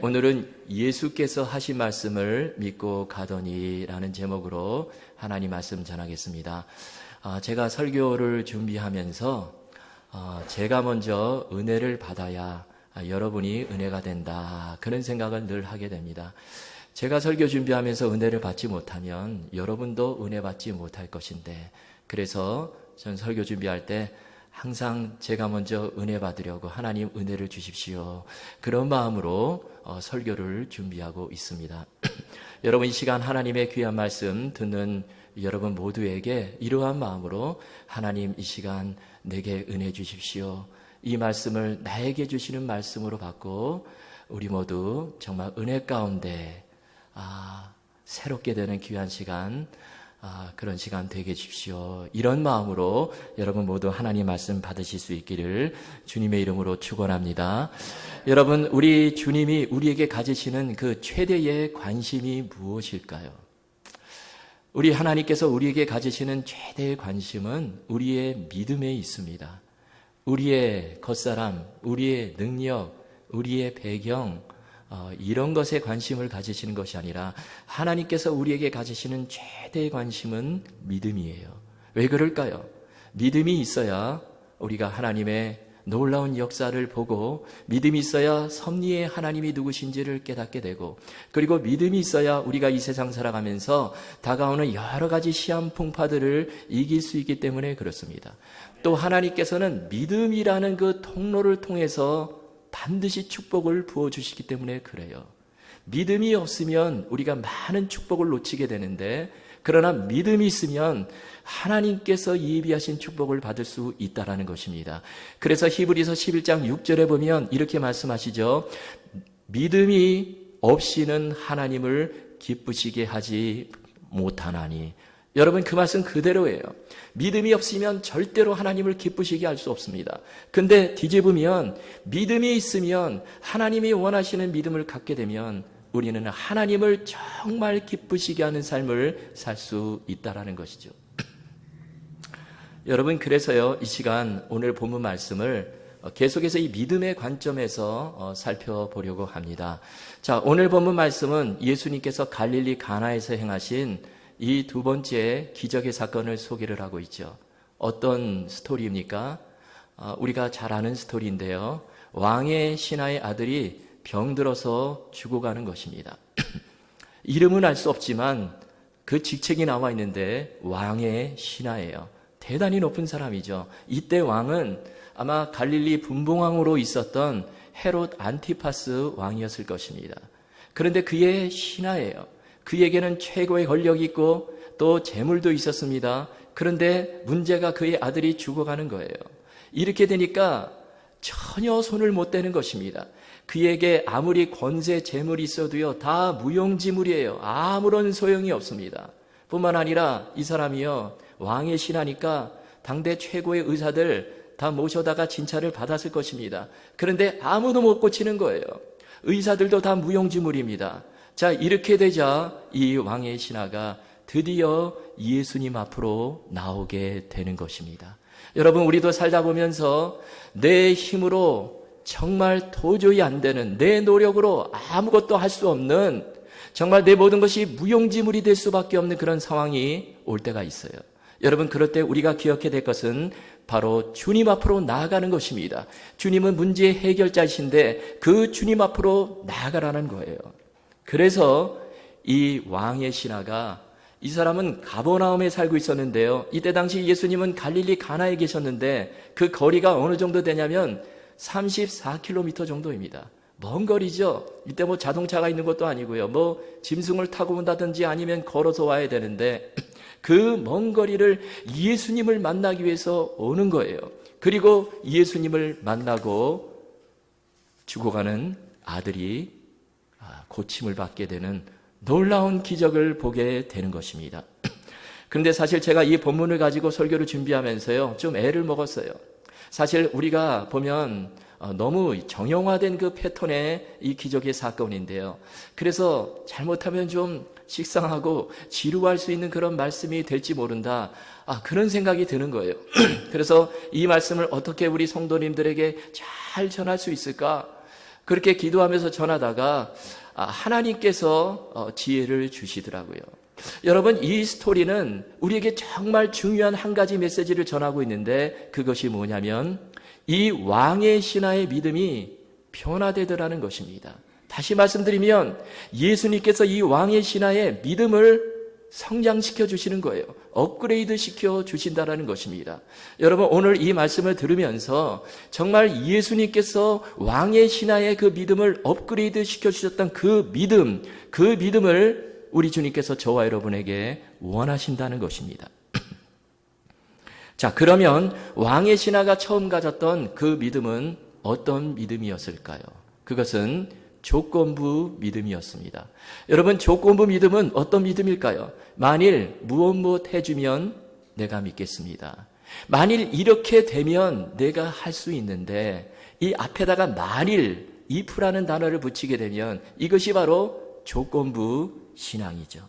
오늘은 예수께서 하신 말씀을 믿고 가더니라는 제목으로 하나님 말씀 전하겠습니다. 제가 설교를 준비하면서 제가 먼저 은혜를 받아야 여러분이 은혜가 된다, 그런 생각을 늘 하게 됩니다. 제가 설교 준비하면서 은혜를 받지 못하면 여러분도 은혜 받지 못할 것인데, 그래서 전 설교 준비할 때 항상 제가 먼저 은혜 받으려고 하나님 은혜를 주십시오, 그런 마음으로 설교를 준비하고 있습니다. 여러분, 이 시간 하나님의 귀한 말씀 듣는 여러분 모두에게 이러한 마음으로 하나님, 이 시간 내게 은혜 주십시오, 이 말씀을 나에게 주시는 말씀으로 받고 우리 모두 정말 은혜 가운데 새롭게 되는 귀한 시간, 그런 시간 되게 해주십시오, 이런 마음으로 여러분 모두 하나님 말씀 받으실 수 있기를 주님의 이름으로 축원합니다. 여러분, 우리 주님이 우리에게 가지시는 그 최대의 관심이 무엇일까요? 우리 하나님께서 우리에게 가지시는 최대의 관심은 우리의 믿음에 있습니다. 우리의 겉사람, 우리의 능력, 우리의 배경, 이런 것에 관심을 가지시는 것이 아니라 하나님께서 우리에게 가지시는 최대의 관심은 믿음이에요. 왜 그럴까요? 믿음이 있어야 우리가 하나님의 놀라운 역사를 보고, 믿음이 있어야 섭리의 하나님이 누구신지를 깨닫게 되고, 그리고 믿음이 있어야 우리가 이 세상 살아가면서 다가오는 여러 가지 시험 풍파들을 이길 수 있기 때문에 그렇습니다. 또 하나님께서는 믿음이라는 그 통로를 통해서 반드시 축복을 부어주시기 때문에 그래요. 믿음이 없으면 우리가 많은 축복을 놓치게 되는데, 그러나 믿음이 있으면 하나님께서 예비하신 축복을 받을 수 있다는 것입니다. 그래서 히브리서 11장 6절에 보면 이렇게 말씀하시죠. 믿음이 없이는 하나님을 기쁘시게 하지 못하나니. 여러분, 그 말씀 그대로예요. 믿음이 없으면 절대로 하나님을 기쁘시게 할 수 없습니다. 근데 뒤집으면 믿음이 있으면, 하나님이 원하시는 믿음을 갖게 되면 우리는 하나님을 정말 기쁘시게 하는 삶을 살 수 있다는 것이죠. 여러분, 그래서요, 이 시간 오늘 본문 말씀을 계속해서 이 믿음의 관점에서 살펴보려고 합니다. 자, 오늘 본문 말씀은 예수님께서 갈릴리 가나에서 행하신 이 두 번째 기적의 사건을 소개를 하고 있죠. 어떤 스토리입니까? 우리가 잘 아는 스토리인데요. 왕의 신하의 아들이 병들어서 죽어가는 것입니다. 이름은 알 수 없지만 그 직책이 나와 있는데 왕의 신하예요. 대단히 높은 사람이죠. 이때 왕은 아마 갈릴리 분봉왕으로 있었던 헤롯 안티파스 왕이었을 것입니다. 그런데 그의 신하예요. 그에게는 최고의 권력이 있고 또 재물도 있었습니다. 그런데 문제가 그의 아들이 죽어가는 거예요. 이렇게 되니까 전혀 손을 못 대는 것입니다. 그에게 아무리 권세 재물이 있어도요, 다 무용지물이에요. 아무런 소용이 없습니다. 뿐만 아니라 이 사람이요, 왕의 신하니까 당대 최고의 의사들 다 모셔다가 진찰을 받았을 것입니다. 그런데 아무도 못 고치는 거예요. 의사들도 다 무용지물입니다. 자, 이렇게 되자 이 왕의 신하가 드디어 예수님 앞으로 나오게 되는 것입니다. 여러분, 우리도 살다 보면서 내 힘으로 정말 도저히 안 되는, 내 노력으로 아무것도 할 수 없는, 정말 내 모든 것이 무용지물이 될 수밖에 없는 그런 상황이 올 때가 있어요. 여러분, 그럴 때 우리가 기억해야 될 것은 바로 주님 앞으로 나아가는 것입니다. 주님은 문제의 해결자이신데 그 주님 앞으로 나아가라는 거예요. 그래서 이 왕의 신하가, 이 사람은 가버나움에 살고 있었는데요. 이때 당시 예수님은 갈릴리 가나에 계셨는데 그 거리가 어느 정도 되냐면 34km 정도입니다. 먼 거리죠. 이때 뭐 자동차가 있는 것도 아니고요. 뭐 짐승을 타고 온다든지 아니면 걸어서 와야 되는데 그 먼 거리를 예수님을 만나기 위해서 오는 거예요. 그리고 예수님을 만나고 죽어가는 아들이 고침을 받게 되는 놀라운 기적을 보게 되는 것입니다. 그런데 사실 제가 이 본문을 가지고 설교를 준비하면서요, 좀 애를 먹었어요. 사실 우리가 보면 너무 정형화된 그 패턴의 이 기적의 사건인데요. 그래서 잘못하면 좀 식상하고 지루할 수 있는 그런 말씀이 될지 모른다. 그런 생각이 드는 거예요. 그래서 이 말씀을 어떻게 우리 성도님들에게 잘 전할 수 있을까? 그렇게 기도하면서 전하다가 하나님께서 지혜를 주시더라고요. 여러분, 이 스토리는 우리에게 정말 중요한 한 가지 메시지를 전하고 있는데, 그것이 뭐냐면 이 왕의 신하의 믿음이 변화되더라는 것입니다. 다시 말씀드리면 예수님께서 이 왕의 신하의 믿음을 성장시켜 주시는 거예요. 업그레이드 시켜 주신다라는 것입니다. 여러분, 오늘 이 말씀을 들으면서 정말 예수님께서 왕의 신하의 그 믿음을 업그레이드 시켜 주셨던 그 믿음을 우리 주님께서 저와 여러분에게 원하신다는 것입니다. 자, 그러면 왕의 신하가 처음 가졌던 그 믿음은 어떤 믿음이었을까요? 그것은 조건부 믿음이었습니다. 여러분, 조건부 믿음은 어떤 믿음일까요? 만일 무엇 해주면 내가 믿겠습니다. 만일 이렇게 되면 내가 할 수 있는데, 이 앞에다가 만일 if라는 단어를 붙이게 되면 이것이 바로 조건부 신앙이죠.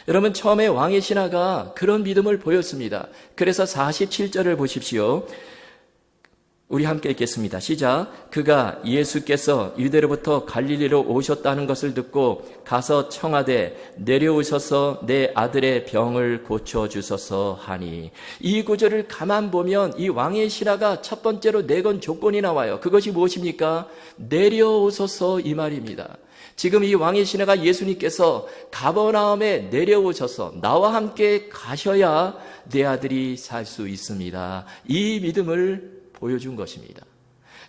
여러분, 처음에 왕의 신하가 그런 믿음을 보였습니다. 그래서 47절을 보십시오. 우리 함께 읽겠습니다. 시작. 그가 예수께서 유대로부터 갈릴리로 오셨다는 것을 듣고 가서 청하되 내려오셔서 내 아들의 병을 고쳐주소서 하니. 이 구절을 가만 보면 이 왕의 신하가 첫 번째로 내건 조건이 나와요. 그것이 무엇입니까? 내려오소서, 이 말입니다. 지금 이 왕의 신하가 예수님께서 가버나움에 내려오셔서 나와 함께 가셔야 내 아들이 살 수 있습니다, 이 믿음을 보여준 것입니다.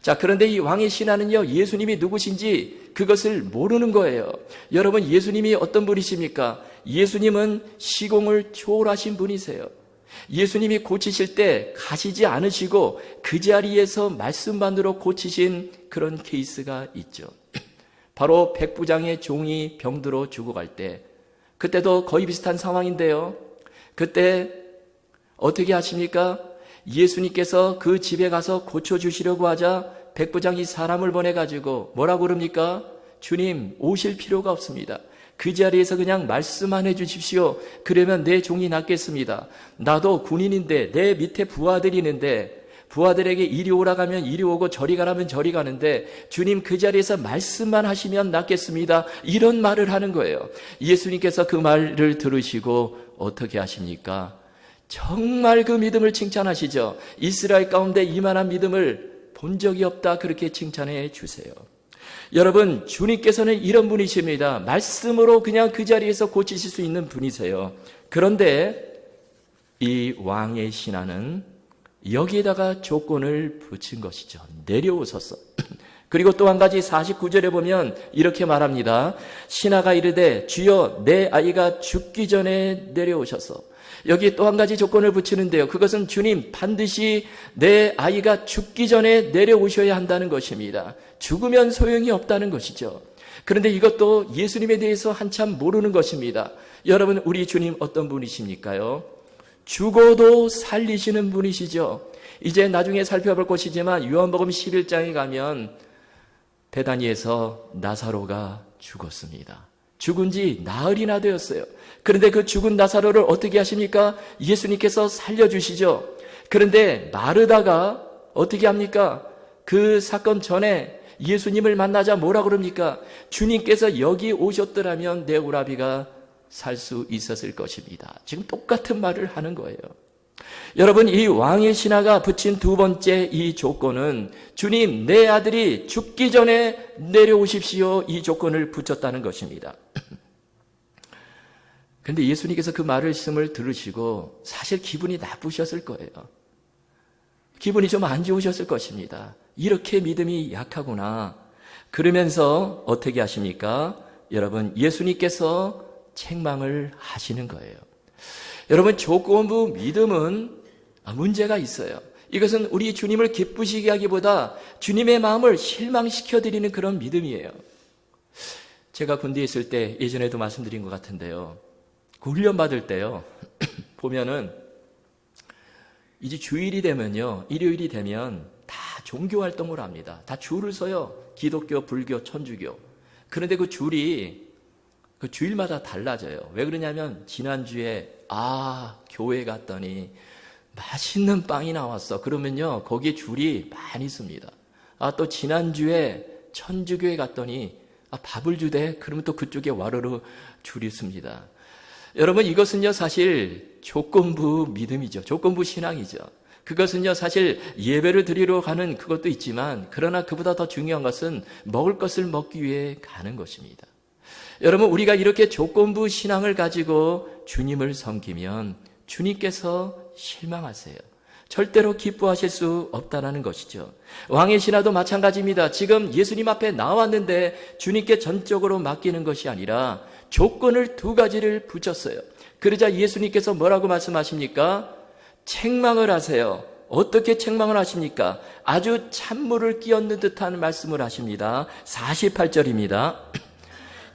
자, 그런데 이 왕의 신하는요, 예수님이 누구신지 그것을 모르는 거예요. 여러분, 예수님이 어떤 분이십니까? 예수님은 시공을 초월하신 분이세요. 예수님이 고치실 때 가시지 않으시고 그 자리에서 말씀만으로 고치신 그런 케이스가 있죠. 바로 백부장의 종이 병들어 죽어갈 때, 그때도 거의 비슷한 상황인데요. 그때 어떻게 하십니까? 예수님께서 그 집에 가서 고쳐주시려고 하자 백부장이 사람을 보내가지고 뭐라고 그럽니까? 주님, 오실 필요가 없습니다. 그 자리에서 그냥 말씀만 해주십시오. 그러면 내 종이 낫겠습니다. 나도 군인인데 내 밑에 부하들이 있는데 부하들에게 이리 오라 가면 이리 오고 저리 가라면 저리 가는데 주님, 그 자리에서 말씀만 하시면 낫겠습니다. 이런 말을 하는 거예요. 예수님께서 그 말을 들으시고 어떻게 하십니까? 정말 그 믿음을 칭찬하시죠. 이스라엘 가운데 이만한 믿음을 본 적이 없다, 그렇게 칭찬해 주세요. 여러분, 주님께서는 이런 분이십니다. 말씀으로 그냥 그 자리에서 고치실 수 있는 분이세요. 그런데 이 왕의 신하는 여기에다가 조건을 붙인 것이죠. 내려오소서. 그리고 또 한 가지 49절에 보면 이렇게 말합니다. 신하가 이르되 주여, 내 아이가 죽기 전에 내려오셔서. 여기 또 한 가지 조건을 붙이는데요. 그것은 주님, 반드시 내 아이가 죽기 전에 내려오셔야 한다는 것입니다. 죽으면 소용이 없다는 것이죠. 그런데 이것도 예수님에 대해서 한참 모르는 것입니다. 여러분, 우리 주님 어떤 분이십니까요? 죽어도 살리시는 분이시죠. 이제 나중에 살펴볼 것이지만 요한복음 11장에 가면 베다니에서 나사로가 죽었습니다. 죽은 지 나흘이나 되었어요. 그런데 그 죽은 나사로를 어떻게 하십니까? 예수님께서 살려주시죠. 그런데 마르다가 어떻게 합니까? 그 사건 전에 예수님을 만나자 뭐라 그럽니까? 주님께서 여기 오셨더라면 내 오라비가 살 수 있었을 것입니다. 지금 똑같은 말을 하는 거예요. 여러분, 이 왕의 신하가 붙인 두 번째 이 조건은 주님, 내 아들이 죽기 전에 내려오십시오, 이 조건을 붙였다는 것입니다. 그런데 예수님께서 그 말씀을 들으시고 사실 기분이 나쁘셨을 거예요. 기분이 좀 안 좋으셨을 것입니다. 이렇게 믿음이 약하구나. 그러면서 어떻게 하십니까? 여러분, 예수님께서 책망을 하시는 거예요. 여러분, 조건부 믿음은 문제가 있어요. 이것은 우리 주님을 기쁘시게 하기보다 주님의 마음을 실망시켜드리는 그런 믿음이에요. 제가 군대에 있을 때 예전에도 말씀드린 것 같은데요. 그 훈련 받을 때요. 보면은 이제 주일이 되면요. 일요일이 되면 다 종교 활동을 합니다. 다 줄을 서요. 기독교, 불교, 천주교. 그런데 그 줄이 그 주일마다 달라져요. 왜 그러냐면 지난주에 교회 갔더니 맛있는 빵이 나왔어. 그러면요, 거기에 줄이 많이 씁니다. 또 지난주에 천주교에 갔더니 밥을 주대. 그러면 또 그쪽에 와르르 줄이 습니다. 여러분, 이것은요 사실 조건부 믿음이죠. 조건부 신앙이죠. 그것은요 사실 예배를 드리러 가는 그것도 있지만, 그러나 그보다 더 중요한 것은 먹을 것을 먹기 위해 가는 것입니다. 여러분, 우리가 이렇게 조건부 신앙을 가지고 주님을 섬기면 주님께서 실망하세요. 절대로 기뻐하실 수 없다는 것이죠. 왕의 신하도 마찬가지입니다. 지금 예수님 앞에 나왔는데 주님께 전적으로 맡기는 것이 아니라 조건을 두 가지를 붙였어요. 그러자 예수님께서 뭐라고 말씀하십니까? 책망을 하세요. 어떻게 책망을 하십니까? 아주 찬물을 끼얹는 듯한 말씀을 하십니다. 48절입니다.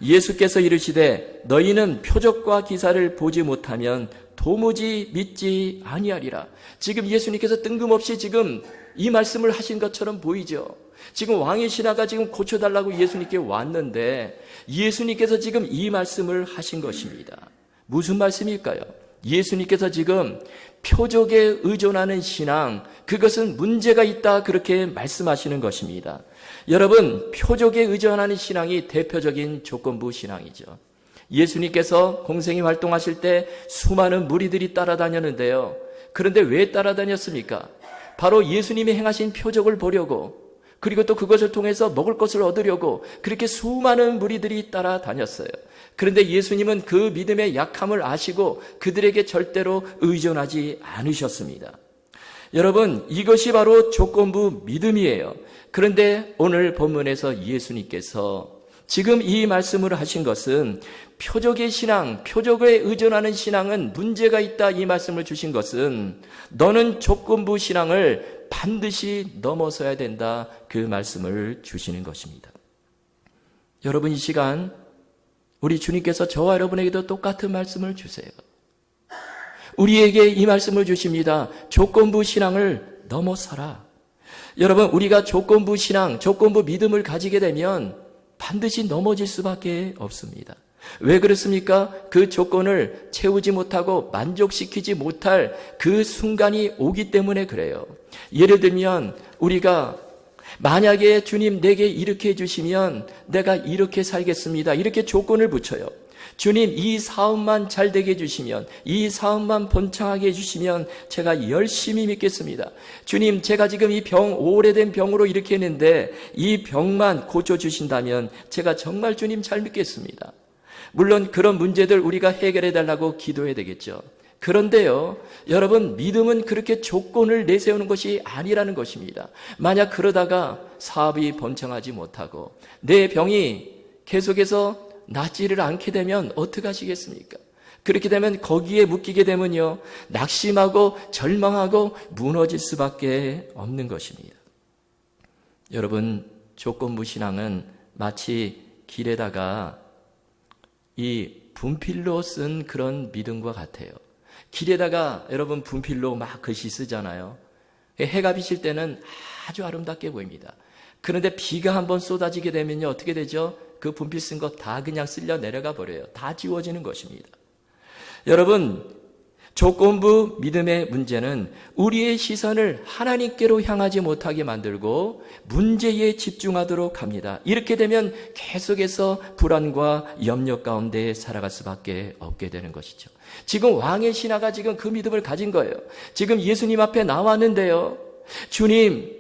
예수께서 이르시되 너희는 표적과 기사를 보지 못하면 도무지 믿지 아니하리라. 지금 예수님께서 뜬금없이 지금 이 말씀을 하신 것처럼 보이죠. 지금 왕의 신하가 지금 고쳐달라고 예수님께 왔는데 예수님께서 지금 이 말씀을 하신 것입니다. 무슨 말씀일까요? 예수님께서 지금 표적에 의존하는 신앙, 그것은 문제가 있다, 그렇게 말씀하시는 것입니다. 여러분, 표적에 의존하는 신앙이 대표적인 조건부 신앙이죠. 예수님께서 공생이 활동하실 때 수많은 무리들이 따라다녔는데요. 그런데 왜 따라다녔습니까? 바로 예수님이 행하신 표적을 보려고, 그리고 또 그것을 통해서 먹을 것을 얻으려고 그렇게 수많은 무리들이 따라다녔어요. 그런데 예수님은 그 믿음의 약함을 아시고 그들에게 절대로 의존하지 않으셨습니다. 여러분, 이것이 바로 조건부 믿음이에요. 그런데 오늘 본문에서 예수님께서 지금 이 말씀을 하신 것은 표적의 신앙, 표적에 의존하는 신앙은 문제가 있다, 이 말씀을 주신 것은 너는 조건부 신앙을 반드시 넘어서야 된다, 그 말씀을 주시는 것입니다. 여러분, 이 시간 우리 주님께서 저와 여러분에게도 똑같은 말씀을 주세요. 우리에게 이 말씀을 주십니다. 조건부 신앙을 넘어서라. 여러분, 우리가 조건부 신앙, 조건부 믿음을 가지게 되면 반드시 넘어질 수밖에 없습니다. 왜 그렇습니까? 그 조건을 채우지 못하고 만족시키지 못할 그 순간이 오기 때문에 그래요. 예를 들면 우리가 만약에 주님 내게 이렇게 해주시면 내가 이렇게 살겠습니다, 이렇게 조건을 붙여요. 주님 이 사업만 잘 되게 해주시면, 이 사업만 번창하게 해주시면 제가 열심히 믿겠습니다. 주님 제가 지금 이 오래된 병으로 이렇게 했는데 이 병만 고쳐주신다면 제가 정말 주님 잘 믿겠습니다. 물론 그런 문제들 우리가 해결해 달라고 기도해야 되겠죠. 그런데요, 여러분, 믿음은 그렇게 조건을 내세우는 것이 아니라는 것입니다. 만약 그러다가 사업이 번창하지 못하고 내 병이 계속해서 낫지를 않게 되면 어떻게 하시겠습니까? 그렇게 되면 거기에 묶이게 되면요, 낙심하고 절망하고 무너질 수밖에 없는 것입니다. 여러분, 조건부 신앙은 마치 길에다가 이 분필로 쓴 그런 믿음과 같아요. 길에다가 여러분 분필로 막 글씨 쓰잖아요. 해가 비칠 때는 아주 아름답게 보입니다. 그런데 비가 한번 쏟아지게 되면요, 어떻게 되죠? 그 분필 쓴 거 다 그냥 쓸려 내려가 버려요. 다 지워지는 것입니다. 여러분, 조건부 믿음의 문제는 우리의 시선을 하나님께로 향하지 못하게 만들고 문제에 집중하도록 합니다. 이렇게 되면 계속해서 불안과 염려 가운데 살아갈 수밖에 없게 되는 것이죠. 지금 왕의 신하가 지금 그 믿음을 가진 거예요. 지금 예수님 앞에 나왔는데요, 주님,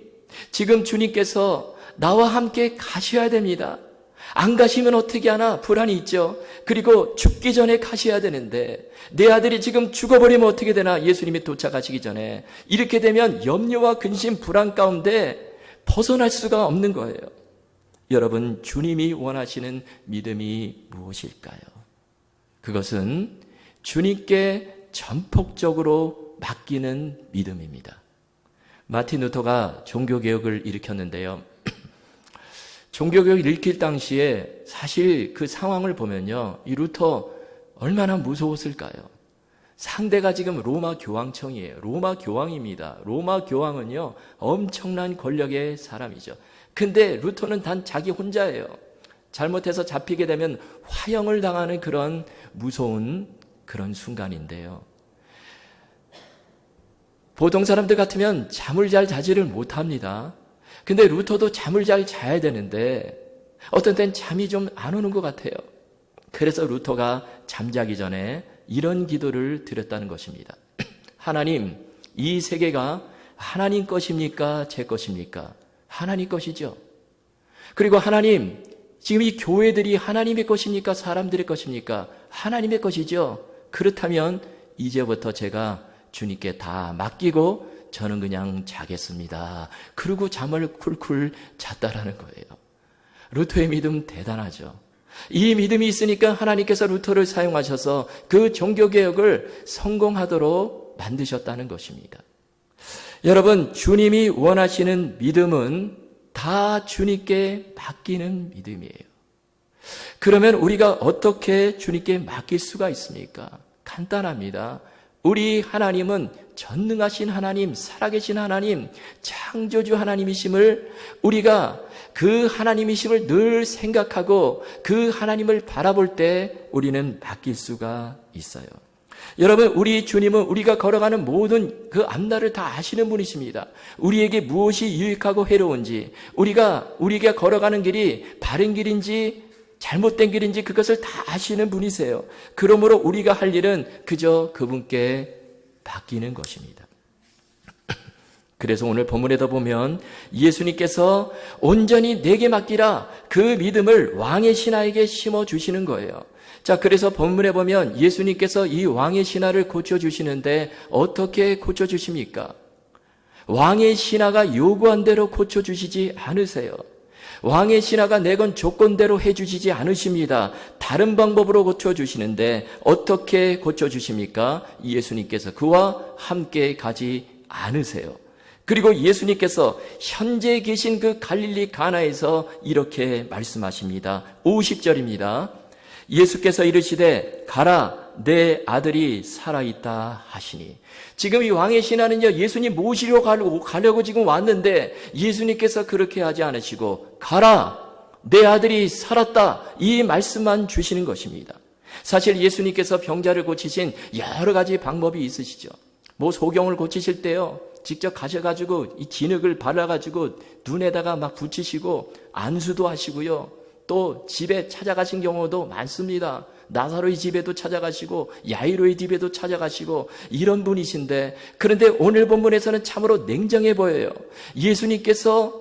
지금 주님께서 나와 함께 가셔야 됩니다. 안 가시면 어떻게 하나 불안이 있죠. 그리고 죽기 전에 가셔야 되는데 내 아들이 지금 죽어버리면 어떻게 되나, 예수님이 도착하시기 전에. 이렇게 되면 염려와 근심, 불안 가운데 벗어날 수가 없는 거예요. 여러분, 주님이 원하시는 믿음이 무엇일까요? 그것은 주님께 전폭적으로 맡기는 믿음입니다. 마틴 루터가 종교개혁을 일으켰는데요, 종교개혁을 일으킬 당시에 사실 그 상황을 보면요, 이 루터 얼마나 무서웠을까요? 상대가 지금 로마 교황청이에요. 로마 교황입니다. 로마 교황은요, 엄청난 권력의 사람이죠. 근데 루터는 단 자기 혼자예요. 잘못해서 잡히게 되면 화형을 당하는 그런 무서운 그런 순간인데요, 보통 사람들 같으면 잠을 잘 자지를 못합니다. 근데 루터도 잠을 잘 자야 되는데 어떤 때는 잠이 좀 안 오는 것 같아요. 그래서 루터가 잠자기 전에 이런 기도를 드렸다는 것입니다. 하나님, 이 세계가 하나님 것입니까? 제 것입니까? 하나님 것이죠. 그리고 하나님, 지금 이 교회들이 하나님의 것입니까? 사람들의 것입니까? 하나님의 것이죠. 그렇다면 이제부터 제가 주님께 다 맡기고 저는 그냥 자겠습니다. 그리고 잠을 쿨쿨 잤다라는 거예요. 루터의 믿음 대단하죠. 이 믿음이 있으니까 하나님께서 루터를 사용하셔서 그 종교개혁을 성공하도록 만드셨다는 것입니다. 여러분, 주님이 원하시는 믿음은 다 주님께 맡기는 믿음이에요. 그러면 우리가 어떻게 주님께 맡길 수가 있습니까? 간단합니다. 우리 하나님은 전능하신 하나님, 살아계신 하나님, 창조주 하나님이심을 우리가 그 하나님이심을 늘 생각하고 그 하나님을 바라볼 때 우리는 맡길 수가 있어요. 여러분, 우리 주님은 우리가 걸어가는 모든 그 앞날을 다 아시는 분이십니다. 우리에게 무엇이 유익하고 해로운지, 우리가 걸어가는 길이 바른 길인지 잘못된 길인지 그것을 다 아시는 분이세요. 그러므로 우리가 할 일은 그저 그분께 맡기는 것입니다. 그래서 오늘 본문에도 보면 예수님께서 온전히 내게 맡기라, 그 믿음을 왕의 신하에게 심어주시는 거예요. 자, 그래서 본문에 보면 예수님께서 이 왕의 신하를 고쳐주시는데 어떻게 고쳐주십니까? 왕의 신하가 요구한 대로 고쳐주시지 않으세요. 왕의 신하가 내건 조건대로 해주시지 않으십니다. 다른 방법으로 고쳐주시는데 어떻게 고쳐주십니까? 예수님께서 그와 함께 가지 않으세요. 그리고 예수님께서 현재 계신 그 갈릴리 가나에서 이렇게 말씀하십니다. 50절입니다. 예수께서 이르시되 가라, 내 아들이 살아있다 하시니. 지금 이 왕의 신하는요, 예수님 모시러 가려고 지금 왔는데 예수님께서 그렇게 하지 않으시고 가라, 내 아들이 살았다, 이 말씀만 주시는 것입니다. 사실 예수님께서 병자를 고치신 여러 가지 방법이 있으시죠. 소경을 고치실 때요, 직접 가셔가지고 이 진흙을 발라가지고 눈에다가 막 붙이시고 안수도 하시고요, 또 집에 찾아가신 경우도 많습니다. 나사로의 집에도 찾아가시고 야이로의 집에도 찾아가시고 이런 분이신데, 그런데 오늘 본문에서는 참으로 냉정해 보여요. 예수님께서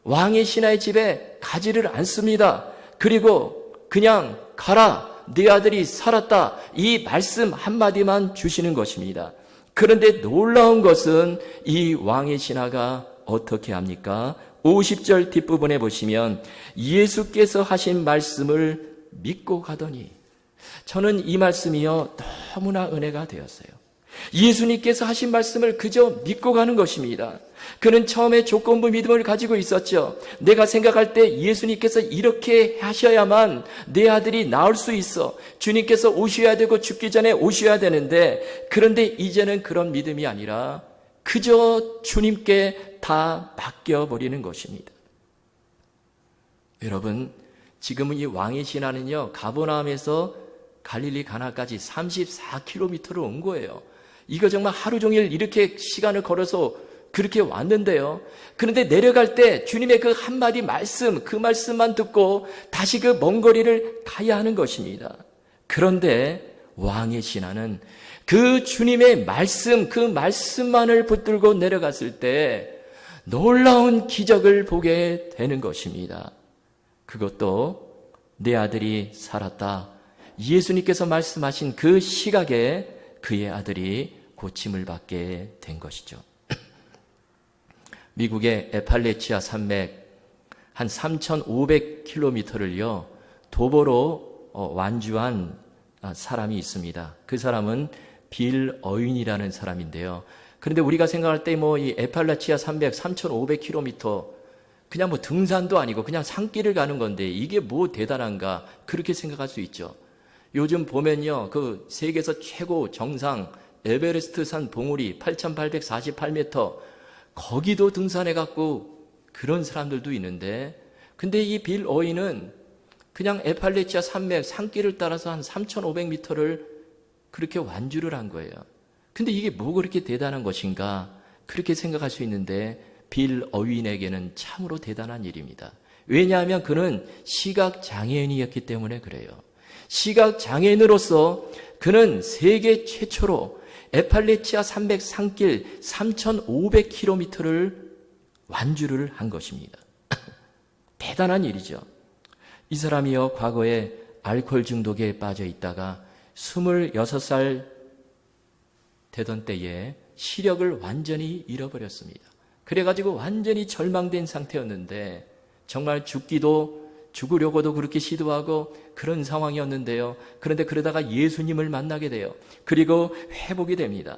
왕의 신하의 집에 가지를 않습니다. 그리고 그냥 가라, 네 아들이 살았다, 이 말씀 한마디만 주시는 것입니다. 그런데 놀라운 것은 이 왕의 신하가 어떻게 합니까? 50절 뒷부분에 보시면 예수께서 하신 말씀을 믿고 가더니, 저는 이 말씀이요 너무나 은혜가 되었어요. 예수님께서 하신 말씀을 그저 믿고 가는 것입니다. 그는 처음에 조건부 믿음을 가지고 있었죠. 내가 생각할 때 예수님께서 이렇게 하셔야만 내 아들이 나을 수 있어, 주님께서 오셔야 되고 죽기 전에 오셔야 되는데, 그런데 이제는 그런 믿음이 아니라 그저 주님께 다 맡겨버리는 것입니다. 여러분, 지금은 이 왕의 신하는요, 가버나움에서 갈릴리 가나까지 34km를 온 거예요. 이거 정말 하루 종일 이렇게 시간을 걸어서 그렇게 왔는데요. 그런데 내려갈 때 주님의 그 한마디 말씀, 그 말씀만 듣고 다시 그 먼 거리를 가야 하는 것입니다. 그런데 왕의 신하는 그 주님의 말씀, 그 말씀만을 붙들고 내려갔을 때 놀라운 기적을 보게 되는 것입니다. 그것도 내 아들이 살았다, 예수님께서 말씀하신 그 시각에 그의 아들이 고침을 받게 된 것이죠. 미국의 에팔레치아 산맥 한 3,500km를요 도보로 완주한 사람이 있습니다. 그 사람은 빌 어윈이라는 사람인데요. 그런데 우리가 생각할 때 이 에팔레치아 산맥 3,500km 그냥 등산도 아니고 그냥 산길을 가는 건데 이게 뭐 대단한가, 그렇게 생각할 수 있죠. 요즘 보면요, 그 세계에서 최고 정상 에베레스트 산 봉우리 8,848m, 거기도 등산해갖고 그런 사람들도 있는데, 근데 이 빌 어윈은 그냥 에팔레치아 산맥 산길을 따라서 한 3,500m를 그렇게 완주를 한 거예요. 근데 이게 뭐 그렇게 대단한 것인가, 그렇게 생각할 수 있는데 빌 어윈에게는 참으로 대단한 일입니다. 왜냐하면 그는 시각장애인이었기 때문에 그래요. 시각장애인으로서 그는 세계 최초로 에팔레치아 산맥 산길 3,500km를 완주를 한 것입니다. 대단한 일이죠. 이 사람이요, 과거에 알코올 중독에 빠져 있다가 26살 되던 때에 시력을 완전히 잃어버렸습니다. 그래가지고 완전히 절망된 상태였는데 정말 죽으려고도 그렇게 시도하고 그런 상황이었는데요. 그런데 그러다가 예수님을 만나게 돼요. 그리고 회복이 됩니다.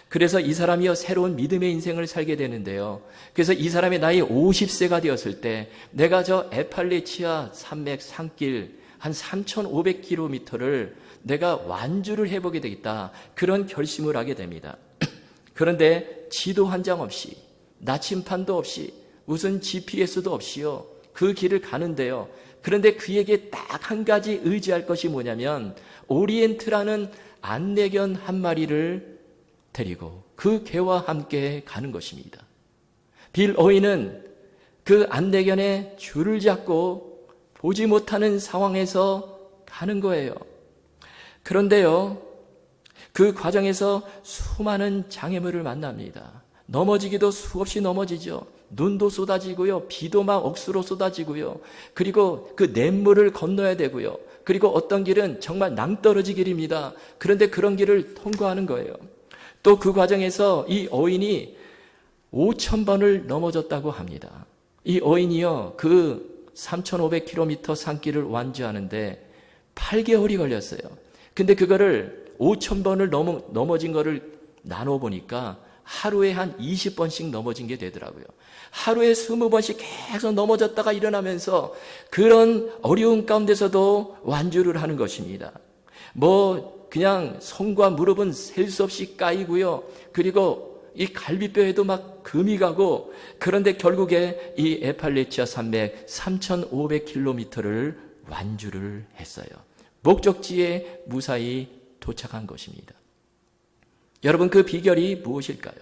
그래서 이 사람이요, 새로운 믿음의 인생을 살게 되는데요. 그래서 이 사람의 나이 50세가 되었을 때 내가 저 에팔레치아 산맥 산길 한 3,500km를 내가 완주를 해보게 되겠다. 그런 결심을 하게 됩니다. 그런데 지도 한 장 없이, 나침판도 없이, 무슨 GPS도 없이요, 그 길을 가는데요. 그런데 그에게 딱 한 가지 의지할 것이 뭐냐면 오리엔트라는 안내견 한 마리를 데리고 그 개와 함께 가는 것입니다. 빌 어윈은 그 안내견의 줄을 잡고 보지 못하는 상황에서 가는 거예요. 그런데요, 그 과정에서 수많은 장애물을 만납니다. 넘어지기도 수없이 넘어지죠. 눈도 쏟아지고요. 비도 막 억수로 쏟아지고요. 그리고 그 냇물을 건너야 되고요. 그리고 어떤 길은 정말 낭떠러지 길입니다. 그런데 그런 길을 통과하는 거예요. 또 그 과정에서 이 어인이 5,000번을 넘어졌다고 합니다. 이 어인이요, 그 3,500km 산길을 완주하는데 8개월이 걸렸어요. 근데 그거를 5,000번을 넘어진 거를 나눠보니까 하루에 한 20번씩 넘어진 게 되더라고요. 하루에 20번씩 계속 넘어졌다가 일어나면서 그런 어려운 가운데서도 완주를 하는 것입니다. 그냥 손과 무릎은 셀 수 없이 까이고요. 그리고 이 갈비뼈에도 막 금이 가고, 그런데 결국에 이 에팔레치아 산맥 3,500km를 완주를 했어요. 목적지에 무사히 도착한 것입니다. 여러분, 그 비결이 무엇일까요?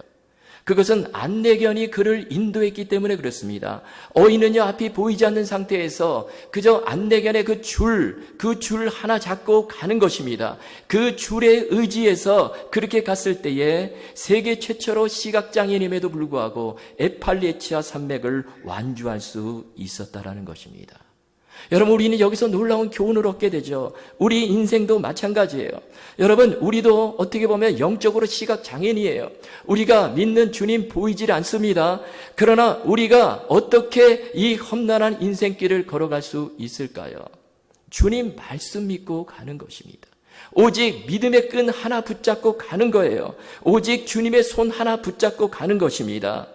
그것은 안내견이 그를 인도했기 때문에 그렇습니다. 어인은요, 앞이 보이지 않는 상태에서 그저 안내견의 그 줄 하나 잡고 가는 것입니다. 그 줄에 의지해서 그렇게 갔을 때에 세계 최초로 시각장애인임에도 불구하고 에팔레치아 산맥을 완주할 수 있었다라는 것입니다. 여러분, 우리는 여기서 놀라운 교훈을 얻게 되죠. 우리 인생도 마찬가지예요. 여러분, 우리도 어떻게 보면 영적으로 시각장애인이에요. 우리가 믿는 주님 보이질 않습니다. 그러나 우리가 어떻게 이 험난한 인생길을 걸어갈 수 있을까요? 주님 말씀 믿고 가는 것입니다. 오직 믿음의 끈 하나 붙잡고 가는 거예요. 오직 주님의 손 하나 붙잡고 가는 것입니다.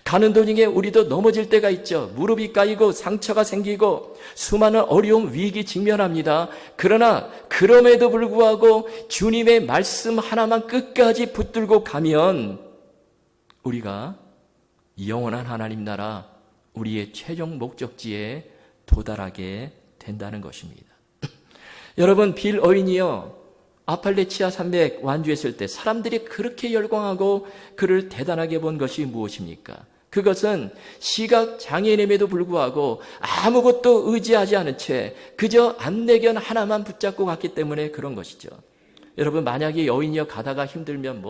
가는 도중에 우리도 넘어질 때가 있죠. 무릎이 까이고 상처가 생기고 수많은 어려움, 위기 직면합니다. 그러나 그럼에도 불구하고 주님의 말씀 하나만 끝까지 붙들고 가면 우리가 영원한 하나님 나라, 우리의 최종 목적지에 도달하게 된다는 것입니다. 여러분, 빌 어윈이요, 아팔레치아 산맥 완주했을 때 사람들이 그렇게 열광하고 그를 대단하게 본 것이 무엇입니까? 그것은 시각장애인임에도 불구하고 아무것도 의지하지 않은 채 그저 안내견 하나만 붙잡고 갔기 때문에 그런 것이죠. 여러분, 만약에 여인이여 가다가 힘들면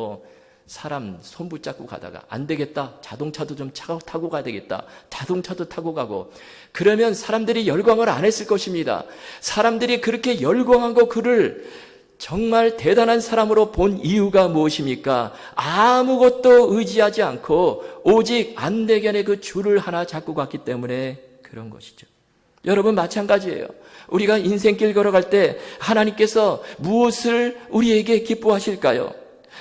사람 손 붙잡고 가다가 안 되겠다, 자동차도 좀 타고 가야 되겠다, 자동차도 타고 가고, 그러면 사람들이 열광을 안 했을 것입니다. 사람들이 그렇게 열광하고 그를 정말 대단한 사람으로 본 이유가 무엇입니까? 아무것도 의지하지 않고 오직 안내견의 그 줄을 하나 잡고 갔기 때문에 그런 것이죠. 여러분, 마찬가지예요. 우리가 인생길 걸어갈 때 하나님께서 무엇을 우리에게 기뻐하실까요?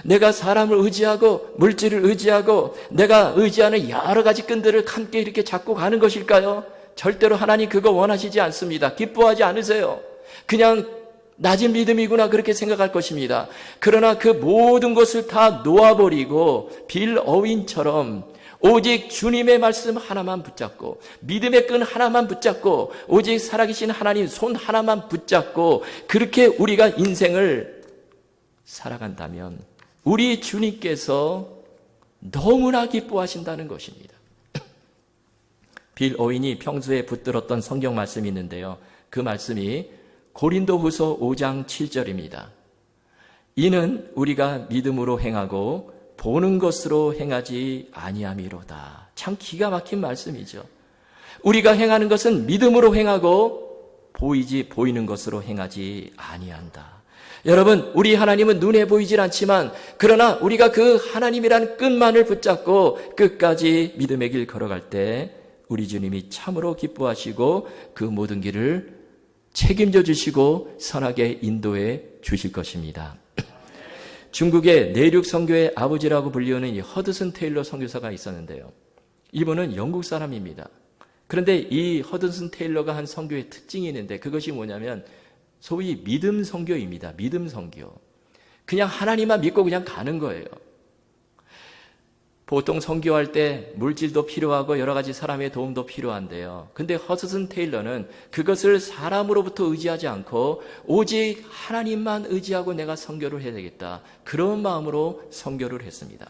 내가 사람을 의지하고 물질을 의지하고 내가 의지하는 여러 가지 끈들을 함께 이렇게 잡고 가는 것일까요? 절대로 하나님 그거 원하시지 않습니다. 기뻐하지 않으세요. 그냥 낮은 믿음이구나 그렇게 생각할 것입니다. 그러나 그 모든 것을 다 놓아버리고 빌 어윈처럼 오직 주님의 말씀 하나만 붙잡고 믿음의 끈 하나만 붙잡고 오직 살아계신 하나님 손 하나만 붙잡고 그렇게 우리가 인생을 살아간다면 우리 주님께서 너무나 기뻐하신다는 것입니다. 빌 오웬이 평소에 붙들었던 성경 말씀이 있는데요. 그 말씀이 고린도후서 5장 7절입니다. 이는 우리가 믿음으로 행하고 보는 것으로 행하지 아니함이로다. 참 기가 막힌 말씀이죠. 우리가 행하는 것은 믿음으로 행하고 보이는 것으로 행하지 아니한다. 여러분, 우리 하나님은 눈에 보이질 않지만 그러나 우리가 그 하나님이란 끈만을 붙잡고 끝까지 믿음의 길 걸어갈 때 우리 주님이 참으로 기뻐하시고 그 모든 길을 책임져 주시고 선하게 인도해 주실 것입니다. 중국의 내륙 선교의 아버지라고 불리우는 이 허드슨 테일러 선교사가 있었는데요. 이분은 영국 사람입니다. 그런데 이 허드슨 테일러가 한 선교의 특징이 있는데 그것이 뭐냐면 소위 믿음 선교입니다. 믿음 선교. 그냥 하나님만 믿고 그냥 가는 거예요. 보통 선교할 때 물질도 필요하고 여러 가지 사람의 도움도 필요한데요. 근데 허드슨 테일러는 그것을 사람으로부터 의지하지 않고 오직 하나님만 의지하고 내가 선교를 해야 되겠다. 그런 마음으로 선교를 했습니다.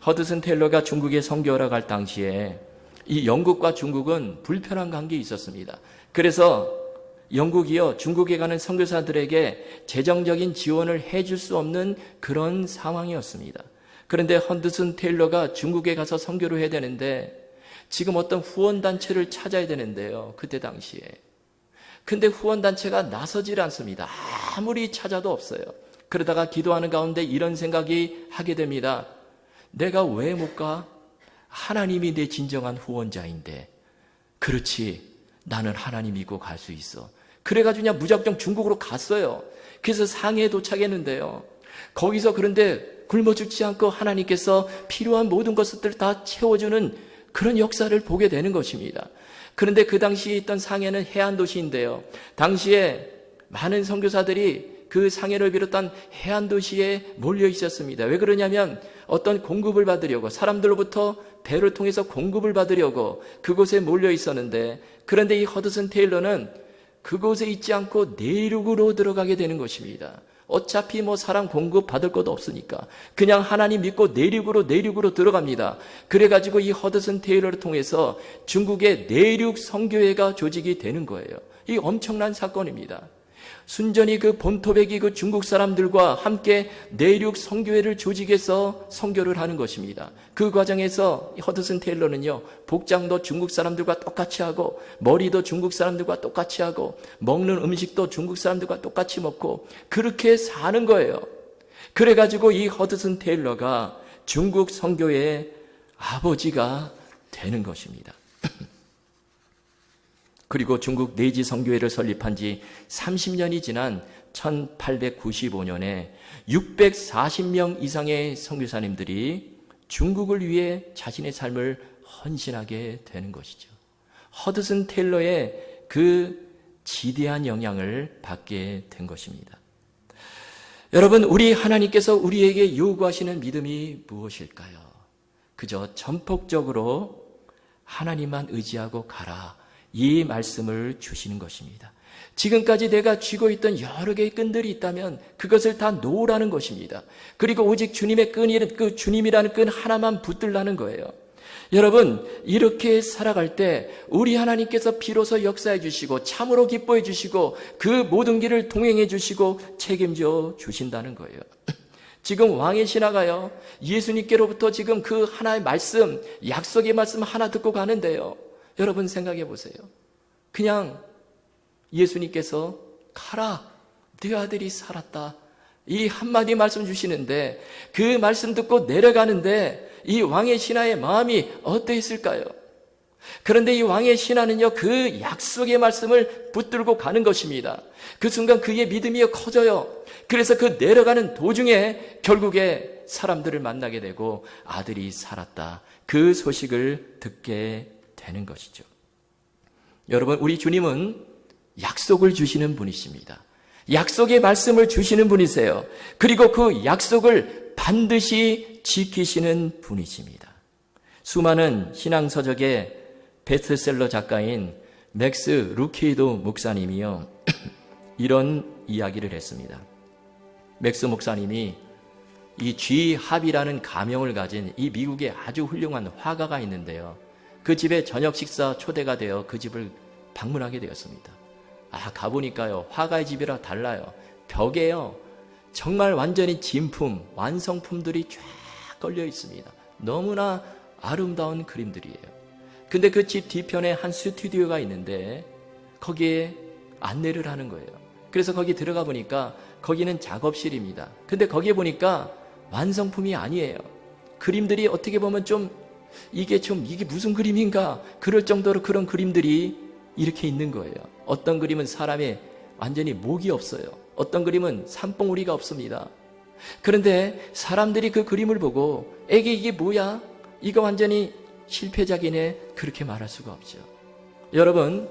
허드슨 테일러가 중국에 선교하러 갈 당시에 이 영국과 중국은 불편한 관계에 있었습니다. 그래서 영국이요, 중국에 가는 선교사들에게 재정적인 지원을 해줄 수 없는 그런 상황이었습니다. 그런데 허드슨 테일러가 중국에 가서 선교를 해야 되는데 지금 어떤 후원단체를 찾아야 되는데요. 그때 당시에. 근데 후원단체가 나서질 않습니다. 아무리 찾아도 없어요. 그러다가 기도하는 가운데 이런 생각이 하게 됩니다. 내가 왜 못 가? 하나님이 내 진정한 후원자인데. 그렇지. 나는 하나님 믿고 갈 수 있어. 그래가지고 그냥 무작정 중국으로 갔어요. 그래서 상해에 도착했는데요. 거기서 그런데 굶어 죽지 않고 하나님께서 필요한 모든 것들을 다 채워주는 그런 역사를 보게 되는 것입니다. 그런데 그 당시에 있던 상해는 해안 도시인데요. 당시에 많은 선교사들이 그 상해를 비롯한 해안 도시에 몰려 있었습니다. 왜 그러냐면 어떤 공급을 받으려고 사람들로부터 배를 통해서 공급을 받으려고 그곳에 몰려 있었는데 그런데 이 허드슨 테일러는 그곳에 있지 않고 내륙으로 들어가게 되는 것입니다. 어차피 사람 공급 받을 것도 없으니까 그냥 하나님 믿고 내륙으로 들어갑니다. 그래가지고 이 허드슨 테일러를 통해서 중국의 내륙 선교회가 조직이 되는 거예요. 이 엄청난 사건입니다. 순전히 그 본토백이 그 중국 사람들과 함께 내륙 선교회를 조직해서 선교를 하는 것입니다. 그 과정에서 허드슨 테일러는요, 복장도 중국 사람들과 똑같이 하고 머리도 중국 사람들과 똑같이 하고 먹는 음식도 중국 사람들과 똑같이 먹고 그렇게 사는 거예요. 그래가지고 이 허드슨 테일러가 중국 선교회의 아버지가 되는 것입니다. 그리고 중국 내지 선교회를 설립한 지 30년이 지난 1895년에 640명 이상의 선교사님들이 중국을 위해 자신의 삶을 헌신하게 되는 것이죠. 허드슨 테일러의 그 지대한 영향을 받게 된 것입니다. 여러분, 우리 하나님께서 우리에게 요구하시는 믿음이 무엇일까요? 그저 전폭적으로 하나님만 의지하고 가라. 이 말씀을 주시는 것입니다. 지금까지 내가 쥐고 있던 여러 개의 끈들이 있다면 그것을 다 놓으라는 것입니다. 그리고 오직 주님의 끈이 주님이라는 끈 하나만 붙들라는 거예요. 여러분, 이렇게 살아갈 때 우리 하나님께서 비로소 역사해 주시고 참으로 기뻐해 주시고 그 모든 길을 동행해 주시고 책임져 주신다는 거예요. 지금 왕의 신하가요, 예수님께로부터 지금 그 하나의 말씀, 약속의 말씀 하나 듣고 가는데요. 여러분 생각해 보세요. 그냥 예수님께서 가라, 네 아들이 살았다. 이 한마디 말씀 주시는데 그 말씀 듣고 내려가는데 이 왕의 신하의 마음이 어떠했을까요? 그런데 이 왕의 신하는요, 그 약속의 말씀을 붙들고 가는 것입니다. 그 순간 그의 믿음이 커져요. 그래서 그 내려가는 도중에 결국에 사람들을 만나게 되고 아들이 살았다. 그 소식을 듣게 되는 것이죠. 여러분, 우리 주님은 약속을 주시는 분이십니다. 약속의 말씀을 주시는 분이세요. 그리고 그 약속을 반드시 지키시는 분이십니다. 수많은 신앙서적의 베스트셀러 작가인 맥스 루케이드 목사님이요, 이런 이야기를 했습니다. 맥스 목사님이 이 G 합이라는 가명을 가진 이 미국의 아주 훌륭한 화가가 있는데요. 그 집에 저녁 식사 초대가 되어 그 집을 방문하게 되었습니다. 가보니까요, 화가의 집이라 달라요. 벽에요, 정말 완전히 진품, 완성품들이 쫙 걸려 있습니다. 너무나 아름다운 그림들이에요. 근데 그 집 뒤편에 한 스튜디오가 있는데 거기에 안내를 하는 거예요. 그래서 거기 들어가 보니까 거기는 작업실입니다. 근데 거기에 보니까 완성품이 아니에요. 그림들이 어떻게 보면 이게 무슨 그림인가 그럴 정도로 그런 그림들이 이렇게 있는 거예요. 어떤 그림은 사람의 완전히 목이 없어요. 어떤 그림은 산봉우리가 없습니다. 그런데 사람들이 그 그림을 보고 이게 뭐야? 이거 완전히 실패작이네. 그렇게 말할 수가 없죠. 여러분,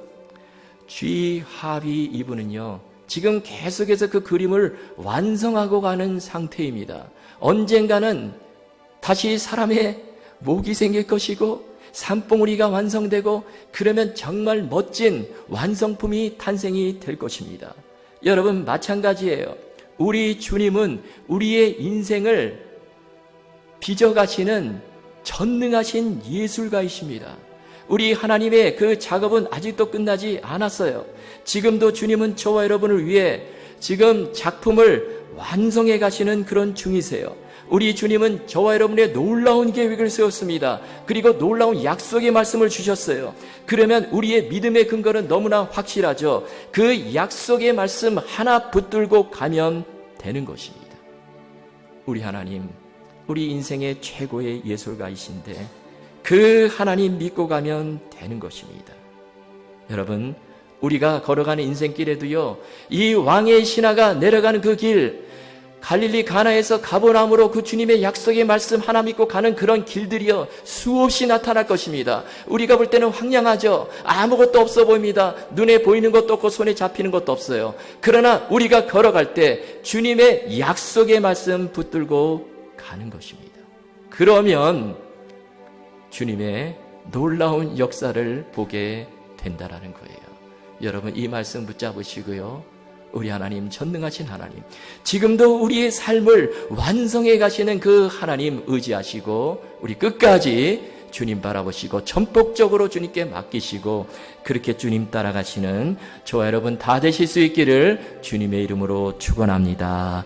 G 하비 이분은요, 지금 계속해서 그 그림을 완성하고 가는 상태입니다. 언젠가는 다시 사람의 목이 생길 것이고 산봉우리가 완성되고 그러면 정말 멋진 완성품이 탄생이 될 것입니다. 여러분, 마찬가지예요. 우리 주님은 우리의 인생을 빚어가시는 전능하신 예술가이십니다. 우리 하나님의 그 작업은 아직도 끝나지 않았어요. 지금도 주님은 저와 여러분을 위해 지금 작품을 완성해 가시는 그런 중이세요. 우리 주님은 저와 여러분의 놀라운 계획을 세웠습니다. 그리고 놀라운 약속의 말씀을 주셨어요. 그러면 우리의 믿음의 근거는 너무나 확실하죠. 그 약속의 말씀 하나 붙들고 가면 되는 것입니다. 우리 하나님, 우리 인생의 최고의 예술가이신데 그 하나님 믿고 가면 되는 것입니다. 여러분, 우리가 걸어가는 인생길에도요, 이 왕의 신하가 내려가는 그 길, 갈릴리 가나에서 가버나움으로 그 주님의 약속의 말씀 하나 믿고 가는 그런 길들이요, 수없이 나타날 것입니다. 우리가 볼 때는 황량하죠. 아무것도 없어 보입니다. 눈에 보이는 것도 없고 손에 잡히는 것도 없어요. 그러나 우리가 걸어갈 때 주님의 약속의 말씀 붙들고 가는 것입니다. 그러면 주님의 놀라운 역사를 보게 된다라는 거예요. 여러분, 이 말씀 붙잡으시고요, 우리 하나님, 전능하신 하나님, 지금도 우리의 삶을 완성해 가시는 그 하나님 의지하시고 우리 끝까지 주님 바라보시고 전폭적으로 주님께 맡기시고 그렇게 주님 따라가시는 저와 여러분 다 되실 수 있기를 주님의 이름으로 축원합니다.